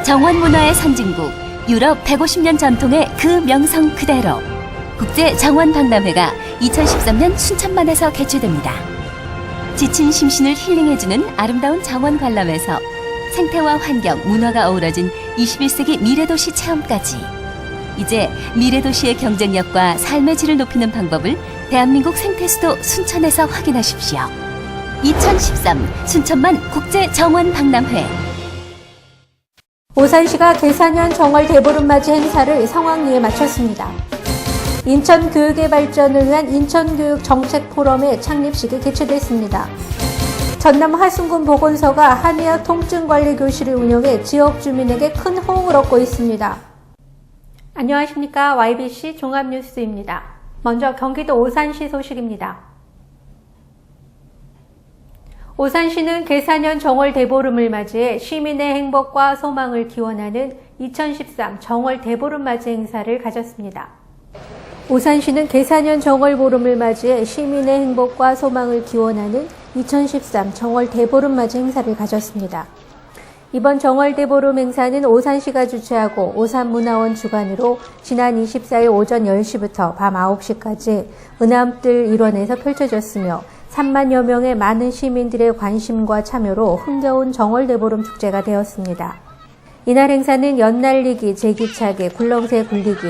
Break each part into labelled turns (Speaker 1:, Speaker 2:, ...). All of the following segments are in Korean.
Speaker 1: 정원 문화의 선진국, 유럽 150년 전통의 그 명성 그대로 국제 정원 박람회가 2013년 순천만에서 개최됩니다. 지친 심신을 힐링해주는 아름다운 정원 관람에서 생태와 환경, 문화가 어우러진 21세기 미래도시 체험까지 이제 미래도시의 경쟁력과 삶의 질을 높이는 방법을 대한민국 생태수도 순천에서 확인하십시오. 2013 순천만 국제정원 박람회.
Speaker 2: 오산시가 계산년 정월 대보름맞이 행사를 성황리에 마쳤습니다. 인천 교육의 발전을 위한 인천교육정책포럼의 창립식이 개최됐습니다. 전남 화순군 보건소가 한의학 통증관리교실을 운영해 지역 주민에게 큰 호응을 얻고 있습니다. 안녕하십니까. YBC 종합뉴스입니다. 먼저 경기도 오산시 소식입니다. 오산시는 계산년 정월 대보름을 맞이해 시민의 행복과 소망을 기원하는 2013 정월 대보름맞이 행사를 가졌습니다. 오산시는 계산년 정월 보름을 맞이해 시민의 행복과 소망을 기원하는 2013 정월 대보름맞이 행사를 가졌습니다. 이번 정월 대보름 행사는 오산시가 주최하고 오산문화원 주관으로 지난 24일 오전 10시부터 밤 9시까지 은암뜰 일원에서 펼쳐졌으며 3만여 명의 많은 시민들의 관심과 참여로 흥겨운 정월 대보름 축제가 되었습니다. 이날 행사는 연날리기, 제기차기, 굴렁쇠 굴리기,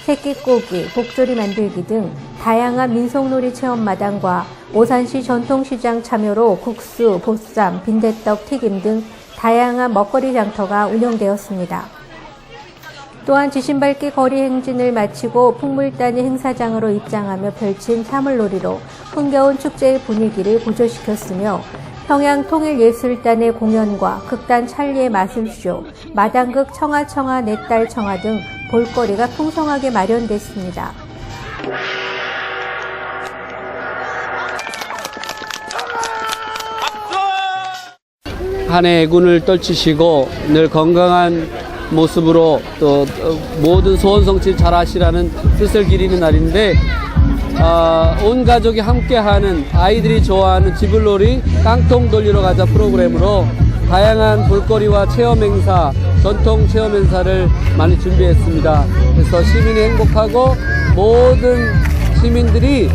Speaker 2: 새끼꼬기, 복조리 만들기 등 다양한 민속놀이 체험마당과 오산시 전통시장 참여로 국수, 보쌈, 빈대떡, 튀김 등 다양한 먹거리 장터가 운영되었습니다. 또한 지신밟기 거리 행진을 마치고 풍물단이 행사장으로 입장하며 펼친 사물놀이로 흥겨운 축제의 분위기를 고조시켰으며 평양통일예술단의 공연과 극단 찰리의 마술쇼, 마당극 청아청아 내 딸 청아 등 볼거리가 풍성하게 마련됐습니다.
Speaker 3: 한 해 애군을 떨치시고 늘 건강한 모습으로 또 모든 소원 성취 잘 하시라는 뜻을 기리는 날인데 온 가족이 함께하는 아이들이 좋아하는 지불놀이 깡통 돌리러 가자 프로그램으로 다양한 볼거리와 체험 행사, 전통 체험 행사를 많이 준비했습니다. 그래서 시민이 행복하고 모든 시민들이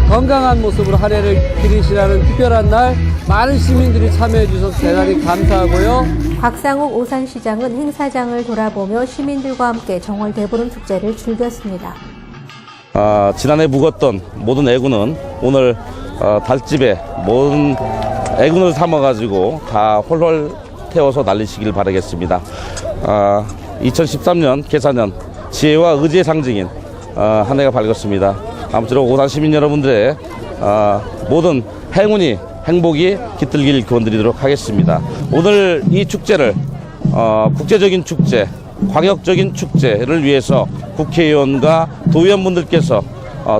Speaker 3: 건강한 모습으로 한 해를 기리시라는 특별한 날 많은 시민들이 참여해 주셔서 대단히 감사하고요.
Speaker 2: 박상욱 오산시장은 행사장을 돌아보며 시민들과 함께 정월 대보름 축제를 즐겼습니다.
Speaker 4: 지난해 묵었던 모든 애군은 오늘 달집에 모든 애군을 삼아가지고 다 홀홀 태워서 날리시길 바라겠습니다. 2013년 계산년 지혜와 의지의 상징인 한 해가 밝았습니다. 아무쪼록 오산 시민 여러분들의 모든 행복이 깃들길 기원드리도록 하겠습니다. 오늘 이 축제를 국제적인 축제, 광역적인 축제를 위해서 국회의원과 도의원분들께서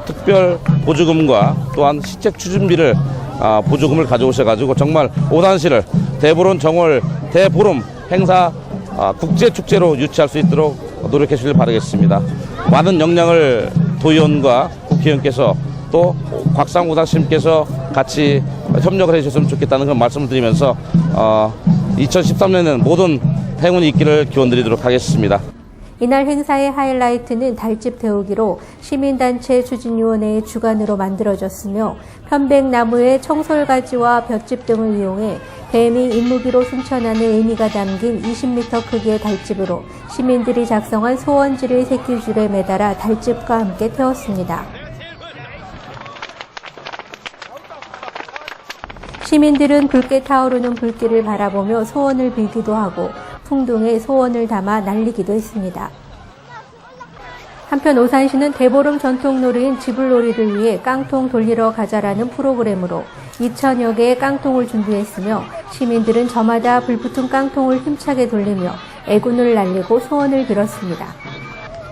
Speaker 4: 특별 보조금과 또한 시책 추진비를 보조금을 가져오셔가지고 정말 오산시를 대보름 정월 대보름 행사 국제축제로 유치할 수 있도록 노력해 주시길 바라겠습니다. 많은 역량을 도의원과 국회의원께서 또 곽상 오산시님께서 같이 협력을 해주셨으면 좋겠다는 그런 말씀을 드리면서 2013년에는 모든 행운이 있기를 기원드리도록 하겠습니다.
Speaker 2: 이날 행사의 하이라이트는 달집 태우기로 시민단체 추진위원회의 주관으로 만들어졌으며 편백나무의 청솔가지와 볏짚 등을 이용해 뱀이 인무기로 승천하는 의미가 담긴 20m 크기의 달집으로 시민들이 작성한 소원지를 새끼줄에 매달아 달집과 함께 태웠습니다. 시민들은 붉게 타오르는 불길을 바라보며 소원을 빌기도 하고 풍등에 소원을 담아 날리기도 했습니다. 한편 오산시는 대보름 전통놀이인 지불놀이를 위해 깡통 돌리러 가자라는 프로그램으로 2,000여 개의 깡통을 준비했으며 시민들은 저마다 불붙은 깡통을 힘차게 돌리며 애군을 날리고 소원을 빌었습니다.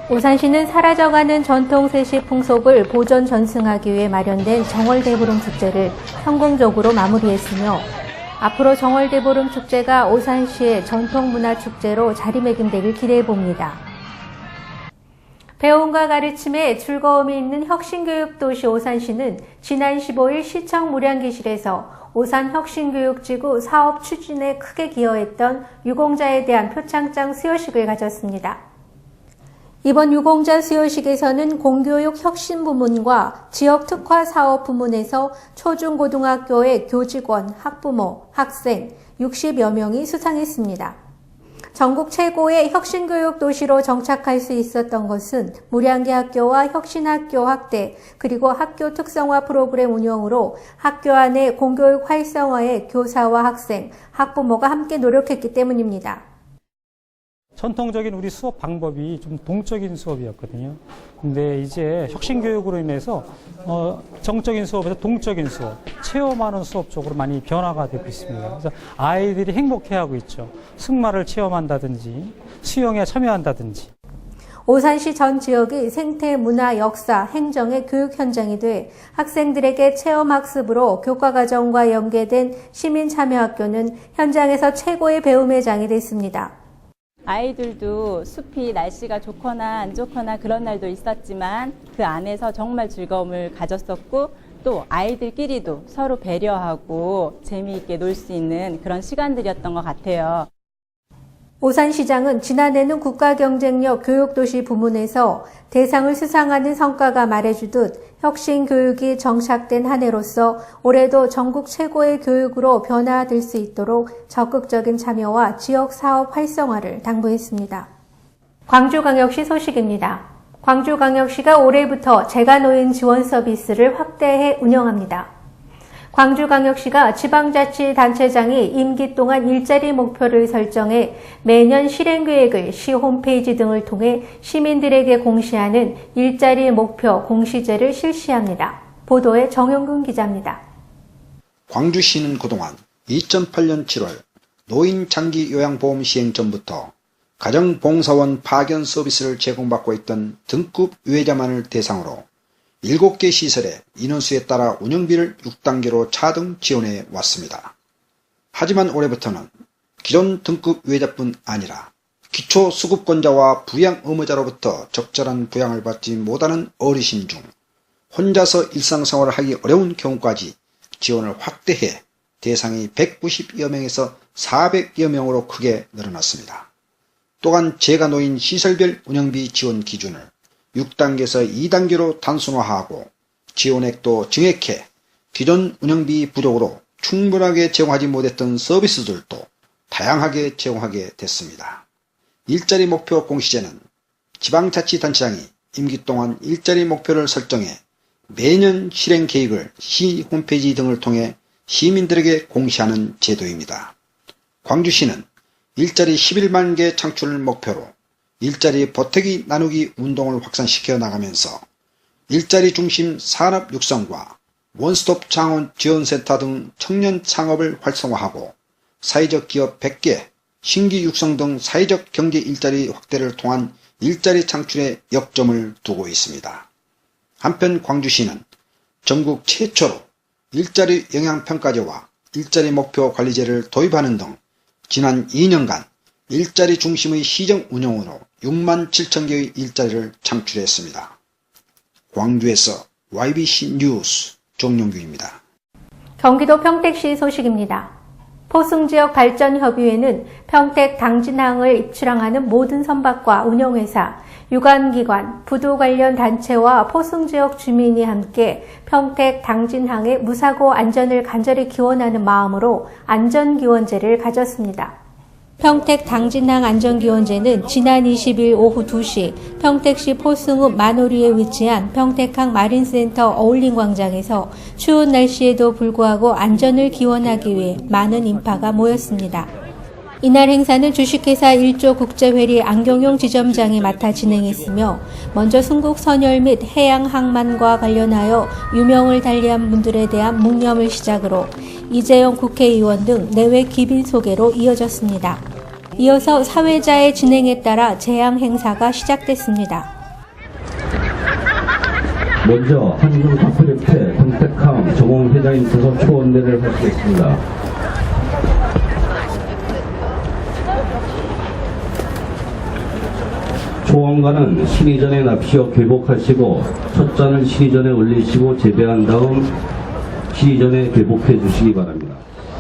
Speaker 2: 오산시는 사라져가는 전통 세시 풍속을 보존 전승하기 위해 마련된 정월 대보름 축제를 성공적으로 마무리했으며 앞으로 정월 대보름 축제가 오산시의 전통문화 축제로 자리매김되길 기대해 봅니다. 배움과 가르침에 즐거움이 있는 혁신교육도시 오산시는 지난 15일 시청 무량기실에서 오산 혁신교육지구 사업 추진에 크게 기여했던 유공자에 대한 표창장 수여식을 가졌습니다. 이번 유공자 수여식에서는 공교육 혁신 부문과 지역 특화 사업 부문에서 초중고등학교의 교직원, 학부모, 학생 60여 명이 수상했습니다. 전국 최고의 혁신교육 도시로 정착할 수 있었던 것은 무량기 학교와 혁신학교 확대, 그리고 학교 특성화 프로그램 운영으로 학교 안의 공교육 활성화에 교사와 학생, 학부모가 함께 노력했기 때문입니다.
Speaker 5: 전통적인 우리 수업 방법이 좀 동적인 수업이었거든요. 근데 이제 혁신교육으로 인해서 정적인 수업에서 동적인 수업, 체험하는 수업 쪽으로 많이 변화가 되고 있습니다. 그래서 아이들이 행복해하고 있죠. 승마를 체험한다든지 수영에 참여한다든지.
Speaker 2: 오산시 전 지역이 생태, 문화, 역사, 행정의 교육 현장이 돼 학생들에게 체험학습으로 교과과정과 연계된 시민참여학교는 현장에서 최고의 배움의 장이 됐습니다.
Speaker 6: 아이들도 숲이 날씨가 좋거나 안 좋거나 그런 날도 있었지만 그 안에서 정말 즐거움을 가졌었고 또 아이들끼리도 서로 배려하고 재미있게 놀 수 있는 그런 시간들이었던 것 같아요.
Speaker 2: 오산시장은 지난해는 국가경쟁력 교육도시 부문에서 대상을 수상하는 성과가 말해주듯 혁신교육이 정착된 한 해로서 올해도 전국 최고의 교육으로 변화될 수 있도록 적극적인 참여와 지역사업 활성화를 당부했습니다. 광주광역시 소식입니다. 광주광역시가 올해부터 재가노인 지원 서비스를 확대해 운영합니다. 광주광역시가 지방자치단체장이 임기 동안 일자리 목표를 설정해 매년 실행계획을 시 홈페이지 등을 통해 시민들에게 공시하는 일자리 목표 공시제를 실시합니다. 보도에 정영근 기자입니다.
Speaker 7: 광주시는 그동안 2008년 7월 노인 장기 요양보험 시행 전부터 가정봉사원 파견 서비스를 제공받고 있던 등급 유해자만을 대상으로 7개 시설에 인원수에 따라 운영비를 6단계로 차등 지원해 왔습니다. 하지만 올해부터는 기존 등급 유해자뿐 아니라 기초수급권자와 부양의무자로부터 적절한 부양을 받지 못하는 어르신 중 혼자서 일상생활을 하기 어려운 경우까지 지원을 확대해 대상이 190여 명에서 400여 명으로 크게 늘어났습니다. 또한 재가노인 시설별 운영비 지원 기준을 6단계에서 2단계로 단순화하고 지원액도 증액해 기존 운영비 부족으로 충분하게 제공하지 못했던 서비스들도 다양하게 제공하게 됐습니다. 일자리 목표 공시제는 지방자치단체장이 임기 동안 일자리 목표를 설정해 매년 실행 계획을 시 홈페이지 등을 통해 시민들에게 공시하는 제도입니다. 광주시는 일자리 11만 개 창출을 목표로 일자리 보태기 나누기 운동을 확산시켜 나가면서 일자리 중심 산업 육성과 원스톱 창업 지원센터 등 청년 창업을 활성화하고 사회적 기업 100개, 신규 육성 등 사회적 경제 일자리 확대를 통한 일자리 창출에 역점을 두고 있습니다. 한편 광주시는 전국 최초로 일자리 영향평가제와 일자리 목표 관리제를 도입하는 등 지난 2년간 일자리 중심의 시정 운영으로 6만 7천 개의 일자리를 창출했습니다. 광주에서 YBC 뉴스 정용규입니다.
Speaker 2: 경기도 평택시 소식입니다. 포승지역 발전협의회는 평택 당진항을 입출항하는 모든 선박과 운영회사, 유관기관, 부도 관련 단체와 포승지역 주민이 함께 평택 당진항의 무사고 안전을 간절히 기원하는 마음으로 안전기원제를 가졌습니다. 평택 당진항 안전기원제는 지난 20일 오후 2시 평택시 포승읍 만오리에 위치한 평택항 마린센터 어울림광장에서 추운 날씨에도 불구하고 안전을 기원하기 위해 많은 인파가 모였습니다. 이날 행사는 주식회사 1조 국제회리 안경용 지점장이 맡아 진행했으며 먼저 순국 선열 및 해양 항만과 관련하여 유명을 달리한 분들에 대한 묵념을 시작으로 이재용 국회의원 등 내외 기빈 소개로 이어졌습니다. 이어서 사회자의 진행에 따라 재앙 행사가 시작됐습니다.
Speaker 8: 먼저 한국카프레페 평택항 정홍 회장님께서 초원내를 하시겠습니다. 초원과는 신이 전에 납시어 괴복하시고 첫 잔을 신이 전에 올리시고 재배한 다음 신이 전에 괴복해 주시기 바랍니다.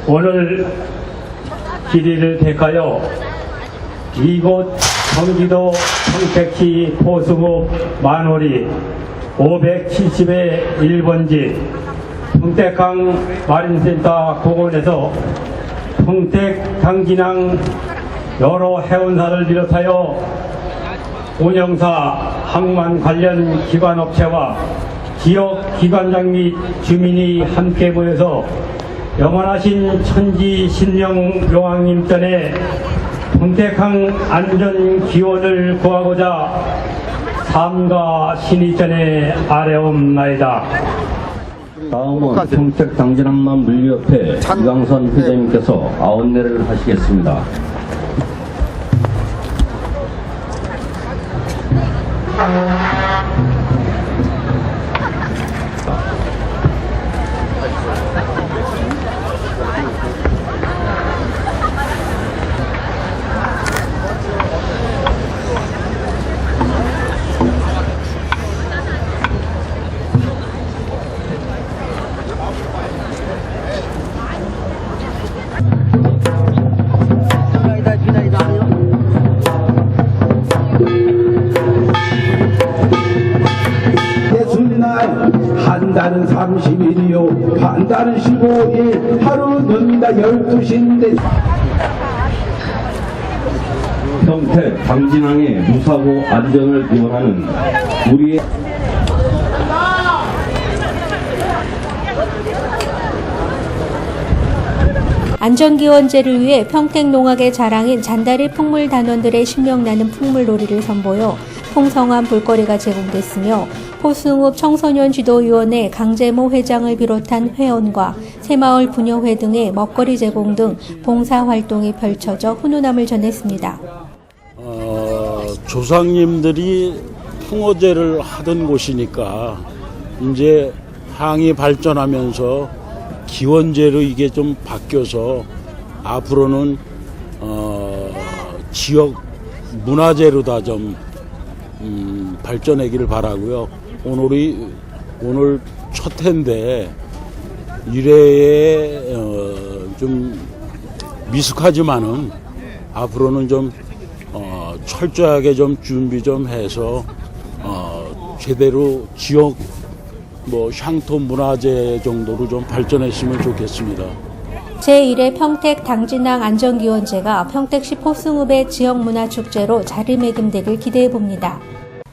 Speaker 9: 오늘 길이를 택하여 이곳 경기도 평택시 포수읍 만오리 570의 1번지 평택강 마린센터 공원에서 평택 당진항 여러 해운사를 비롯하여 운영사 항만 관련 기관업체와 지역 기관장 및 주민이 함께 모여서 영원하신 천지 신령 용왕님 전에 평택항 안전 기원을 구하고자 삼가 신의전에 아뢰옵나이다.
Speaker 8: 다음은 평택 당진항만 물류협회 이광선 회장님께서 아웃내를 하시겠습니다.
Speaker 10: 한 달은 30일이요 한 달은 15일 하루는 다 12시인데
Speaker 8: 평택 당진항의 무사고 안전을 기원하는 우리의
Speaker 2: 안전기원제를 위해 평택농악의 자랑인 잔다리 풍물단원들의 신명나는 풍물놀이를 선보여 풍성한 볼거리가 제공됐으며 포승읍 청소년지도위원회 강재모 회장을 비롯한 회원과 새마을 부녀회 등의 먹거리 제공 등 봉사활동이 펼쳐져 훈훈함을 전했습니다.
Speaker 11: 조상님들이 풍어제를 하던 곳이니까 이제 항이 발전하면서 기원제로 이게 좀 바뀌어서 앞으로는 지역 문화재로 다 좀 발전하기를 바라고요. 오늘 첫 해인데 이래에 좀 미숙하지만은 앞으로는 좀 철저하게 좀 준비 좀 해서 제대로 지역 향토 문화재 정도로 좀 발전했으면 좋겠습니다.
Speaker 2: 제1회 평택 당진항 안전기원제가 평택시 포승읍의 지역문화축제로 자리매김되길 기대해봅니다.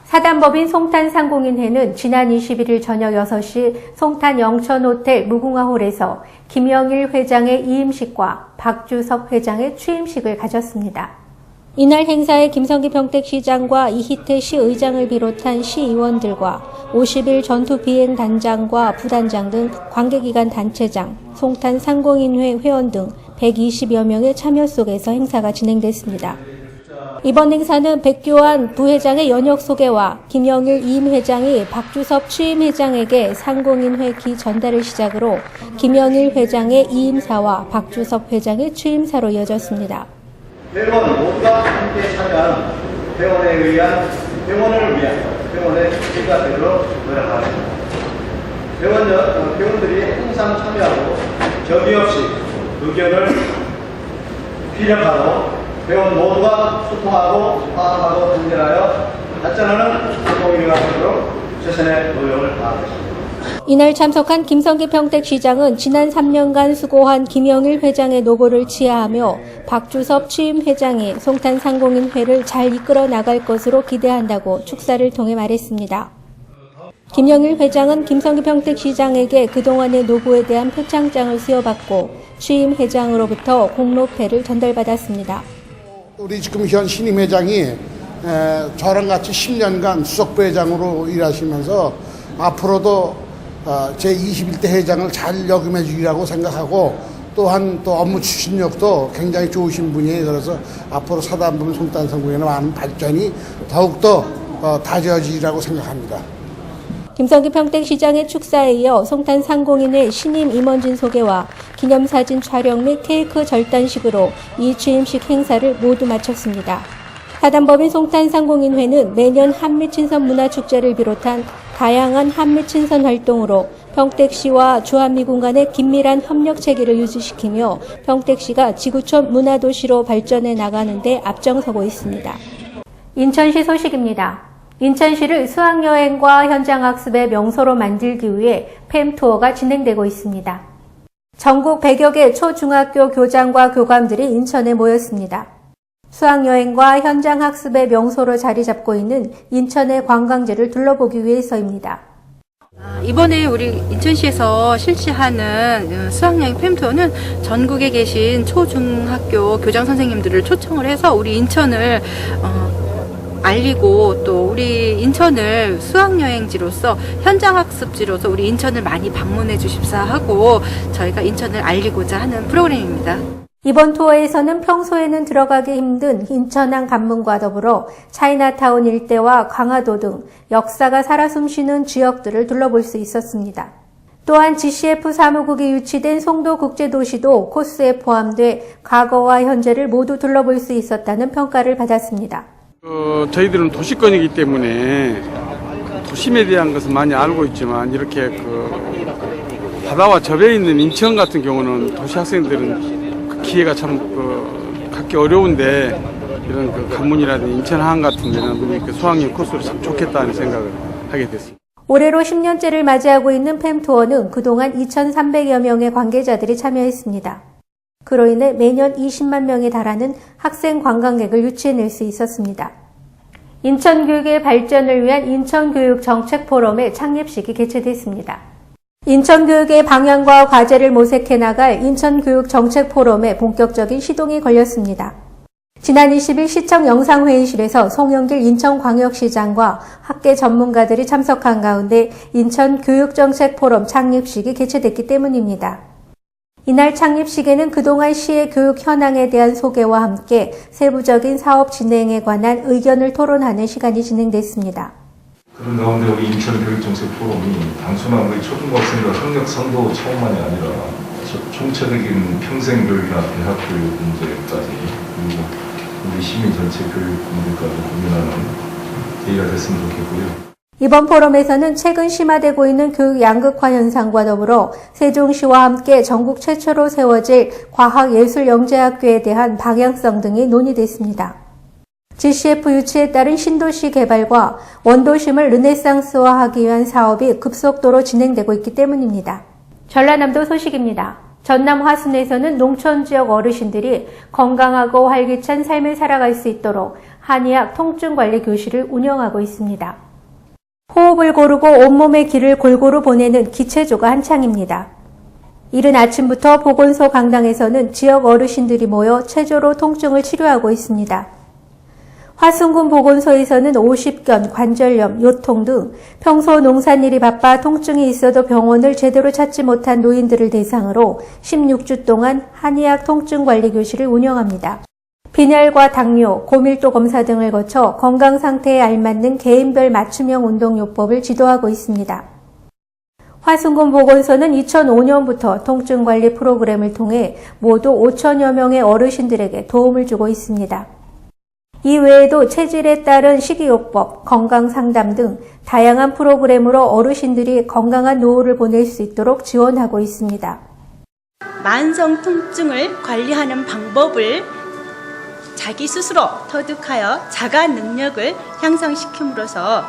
Speaker 2: 사단법인 송탄상공인회는 지난 21일 저녁 6시 송탄 영천호텔 무궁화홀에서 김영일 회장의 이임식과 박주섭 회장의 취임식을 가졌습니다. 이날 행사에 김성기 평택시장과 이희태 시의장을 비롯한 시의원들과 50일 전투비행단장과 부단장 등 관계기관 단체장, 송탄상공인회 회원 등 120여 명의 참여 속에서 행사가 진행됐습니다. 이번 행사는 백교환 부회장의 연역 소개와 김영일 이임회장이 박주섭 취임회장에게 상공인회 기 전달을 시작으로 김영일 회장의 이임사와 박주섭 회장의 취임사로 이어졌습니다.
Speaker 12: 회원 모두가 함께 참여하는 회원을 위한 회원의 일가되도록 노력하겠습니다. 회원들이 항상 참여하고 적의 없이 의견을 피력하고 회원 모두가 소통하고 화합하고 단결하여 발전하는 상공인회가 되도록 최선의 노력을 다하겠습니다.
Speaker 2: 이날 참석한 김성기 평택시장은 지난 3년간 수고한 김영일 회장의 노고를 치하하며 박주섭 취임 회장이 송탄상공인회를 잘 이끌어 나갈 것으로 기대한다고 축사를 통해 말했습니다. 김영일 회장은 김성기 평택시장에게 그동안의 노고에 대한 표창장을 수여받고 취임 회장으로부터 공로패를 전달받았습니다.
Speaker 10: 우리 지금 현 신임 회장이 저랑 같이 10년간 수석부회장으로 일하시면서 앞으로도 제21대 회장을 잘 역임해 주리라고 생각하고 또한 또 업무 추진력도 굉장히 좋으신 분이에요. 그래서 앞으로 사단법인 송탄상공인의 많은 발전이 더욱더 다져지리라고 생각합니다.
Speaker 2: 김성기 평택시장의 축사에 이어 송탄상공인회 신임 임원진 소개와 기념사진 촬영 및 케이크 절단식으로 이 취임식 행사를 모두 마쳤습니다. 사단법인 송탄상공인회는 매년 한미친선 문화축제를 비롯한 다양한 한미친선 활동으로 평택시와 주한미군 간의 긴밀한 협력 체계를 유지시키며 평택시가 지구촌 문화도시로 발전해 나가는 데 앞장서고 있습니다. 인천시 소식입니다. 인천시를 수학여행과 현장학습의 명소로 만들기 위해 팸투어가 진행되고 있습니다. 전국 100여 개 초중학교 교장과 교감들이 인천에 모였습니다. 수학여행과 현장학습의 명소로 자리 잡고 있는 인천의 관광지를 둘러보기 위해서입니다.
Speaker 13: 이번에 우리 인천시에서 실시하는 수학여행 팸투어는 전국에 계신 초중학교 교장 선생님들을 초청을 해서 우리 인천을 알리고 또 우리 인천을 수학여행지로서 현장학습지로서 우리 인천을 많이 방문해 주십사 하고 저희가 인천을 알리고자 하는 프로그램입니다.
Speaker 2: 이번 투어에서는 평소에는 들어가기 힘든 인천항 관문과 더불어 차이나타운 일대와 강화도 등 역사가 살아 숨쉬는 지역들을 둘러볼 수 있었습니다. 또한 GCF 사무국이 유치된 송도국제도시도 코스에 포함돼 과거와 현재를 모두 둘러볼 수 있었다는 평가를 받았습니다.
Speaker 14: 저희들은 도시권이기 때문에 도심에 대한 것은 많이 알고 있지만 이렇게 바다와 접해 있는 인천 같은 경우는 도시 학생들은 기회가 참 갖기 어려운데 이런 관문이라든지 인천항 같은 데는 수학여행 코스로 참 좋겠다는 생각을 하게 됐습니다.
Speaker 2: 올해로 10년째를 맞이하고 있는 팸투어는 그동안 2,300여 명의 관계자들이 참여했습니다. 그로 인해 매년 20만 명에 달하는 학생 관광객을 유치해낼 수 있었습니다. 인천교육의 발전을 위한 인천교육정책포럼의 창립식이 개최됐습니다. 인천교육의 방향과 과제를 모색해 나갈 인천교육정책포럼에 본격적인 시동이 걸렸습니다. 지난 20일 시청 영상회의실에서 송영길 인천광역시장과 학계 전문가들이 참석한 가운데 인천교육정책포럼 창립식이 개최됐기 때문입니다. 이날 창립식에는 그동안 시의 교육 현황에 대한 소개와 함께 세부적인 사업 진행에 관한 의견을 토론하는 시간이 진행됐습니다.
Speaker 15: 그런 가운데 우리 인천교육정책 포럼이 단순한 우리 초중고학생들 학력 선도 차원만이 아니라 총체적인 평생교육이나 대학교육 문제까지 그리고 우리 시민 전체 교육 문제까지 고민하는 계기가 됐으면 좋겠고요.
Speaker 2: 이번 포럼에서는 최근 심화되고 있는 교육 양극화 현상과 더불어 세종시와 함께 전국 최초로 세워질 과학예술영재학교에 대한 방향성 등이 논의됐습니다. GCF 유치에 따른 신도시 개발과 원도심을 르네상스화하기 위한 사업이 급속도로 진행되고 있기 때문입니다. 전라남도 소식입니다. 전남 화순에서는 농촌 지역 어르신들이 건강하고 활기찬 삶을 살아갈 수 있도록 한의학 통증관리 교실을 운영하고 있습니다. 호흡을 고르고 온몸의 기를 골고루 보내는 기체조가 한창입니다. 이른 아침부터 보건소 강당에서는 지역 어르신들이 모여 체조로 통증을 치료하고 있습니다. 화순군 보건소에서는 50견, 관절염, 요통 등 평소 농산일이 바빠 통증이 있어도 병원을 제대로 찾지 못한 노인들을 대상으로 16주 동안 한의학 통증관리 교실을 운영합니다. 빈혈과 당뇨, 고밀도 검사 등을 거쳐 건강 상태에 알맞는 개인별 맞춤형 운동요법을 지도하고 있습니다. 화순군 보건소는 2005년부터 통증관리 프로그램을 통해 모두 5천여 명의 어르신들에게 도움을 주고 있습니다. 이 외에도 체질에 따른 식이요법, 건강상담 등 다양한 프로그램으로 어르신들이 건강한 노후를 보낼 수 있도록 지원하고 있습니다.
Speaker 16: 만성 통증을 관리하는 방법을 자기 스스로 터득하여 자가 능력을 향상시킴으로써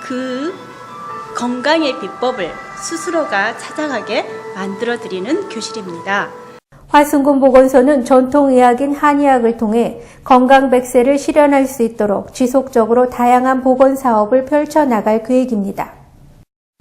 Speaker 16: 그 건강의 비법을 스스로가 찾아가게 만들어드리는 교실입니다.
Speaker 2: 화순군 보건소는 전통의학인 한의학을 통해 건강 100세를 실현할 수 있도록 지속적으로 다양한 보건사업을 펼쳐나갈 계획입니다.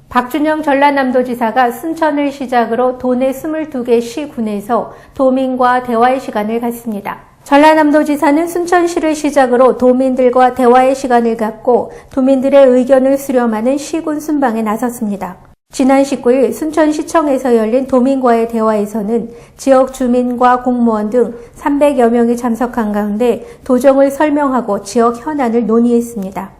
Speaker 2: 박준영 전라남도지사가 순천을 시작으로 도내 22개 시군에서 도민과 대화의 시간을 갖습니다. 전라남도지사는 순천시를 시작으로 도민들과 대화의 시간을 갖고 도민들의 의견을 수렴하는 시군 순방에 나섰습니다. 지난 19일 순천시청에서 열린 도민과의 대화에서는 지역 주민과 공무원 등 300여 명이 참석한 가운데 도정을 설명하고 지역 현안을 논의했습니다.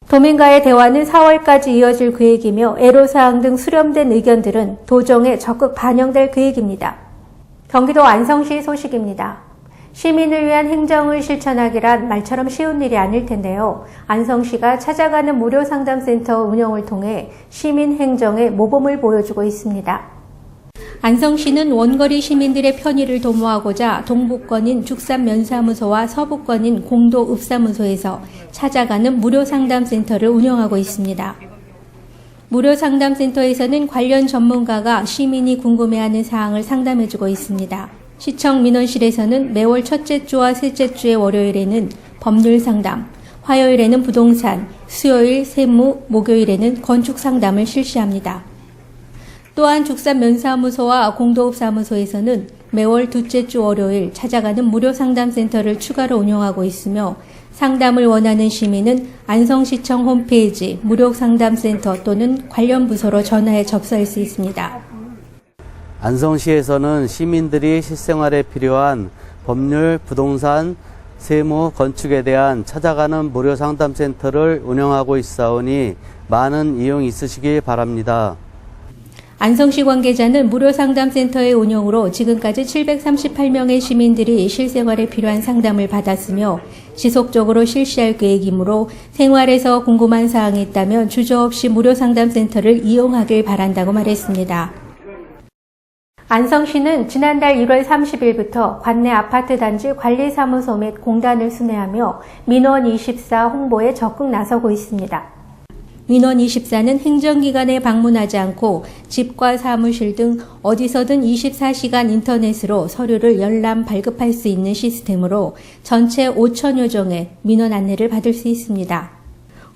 Speaker 2: 도민과의 대화는 4월까지 이어질 계획이며 애로사항 등 수렴된 의견들은 도정에 적극 반영될 계획입니다. 경기도 안성시 소식입니다. 시민을 위한 행정을 실천하기란 말처럼 쉬운 일이 아닐 텐데요. 안성시가 찾아가는 무료 상담센터 운영을 통해 시민 행정의 모범을 보여주고 있습니다. 안성시는 원거리 시민들의 편의를 도모하고자 동북권인 죽산면사무소와 서북권인 공도읍사무소에서 찾아가는 무료 상담센터를 운영하고 있습니다. 무료 상담센터에서는 관련 전문가가 시민이 궁금해하는 사항을 상담해주고 있습니다. 시청 민원실에서는 매월 첫째 주와 셋째 주의 월요일에는 법률 상담, 화요일에는 부동산, 수요일 세무, 목요일에는 건축 상담을 실시합니다. 또한 죽산면사무소와 공도읍사무소에서는 매월 둘째 주 월요일 찾아가는 무료 상담센터를 추가로 운영하고 있으며 상담을 원하는 시민은 안성시청 홈페이지 무료 상담센터 또는 관련 부서로 전화해 접수할 수 있습니다.
Speaker 17: 안성시에서는 시민들이 실생활에 필요한 법률, 부동산, 세무, 건축에 대한 찾아가는 무료 상담센터를 운영하고 있사오니 많은 이용 있으시기 바랍니다.
Speaker 2: 안성시 관계자는 무료 상담센터의 운영으로 지금까지 738명의 시민들이 실생활에 필요한 상담을 받았으며 지속적으로 실시할 계획이므로 생활에서 궁금한 사항이 있다면 주저없이 무료 상담센터를 이용하길 바란다고 말했습니다. 안성시는 지난달 1월 30일부터 관내 아파트 단지 관리사무소 및 공단을 순회하며 민원24 홍보에 적극 나서고 있습니다. 민원24는 행정기관에 방문하지 않고 집과 사무실 등 어디서든 24시간 인터넷으로 서류를 열람 발급할 수 있는 시스템으로 전체 5천여 종의 민원 안내를 받을 수 있습니다.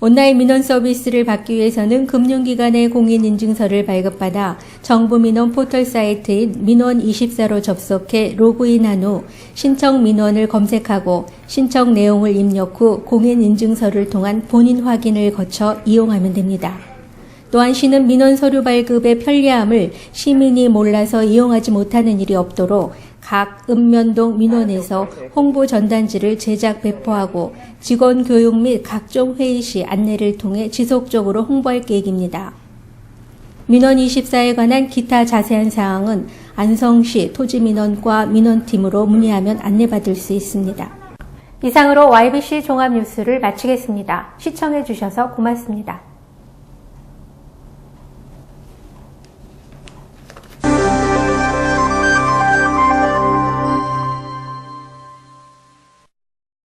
Speaker 2: 온라인 민원 서비스를 받기 위해서는 금융기관의 공인인증서를 발급받아 정부 민원 포털 사이트인 민원24로 접속해 로그인한 후 신청 민원을 검색하고 신청 내용을 입력 후 공인인증서를 통한 본인 확인을 거쳐 이용하면 됩니다. 또한 시는 민원 서류 발급의 편리함을 시민이 몰라서 이용하지 못하는 일이 없도록 각 읍면동 민원에서 홍보 전단지를 제작 배포하고 직원 교육 및 각종 회의 시 안내를 통해 지속적으로 홍보할 계획입니다. 민원24에 관한 기타 자세한 사항은 안성시 토지민원과 민원팀으로 문의하면 안내받을 수 있습니다. 이상으로 YBC 종합뉴스를 마치겠습니다. 시청해 주셔서 고맙습니다.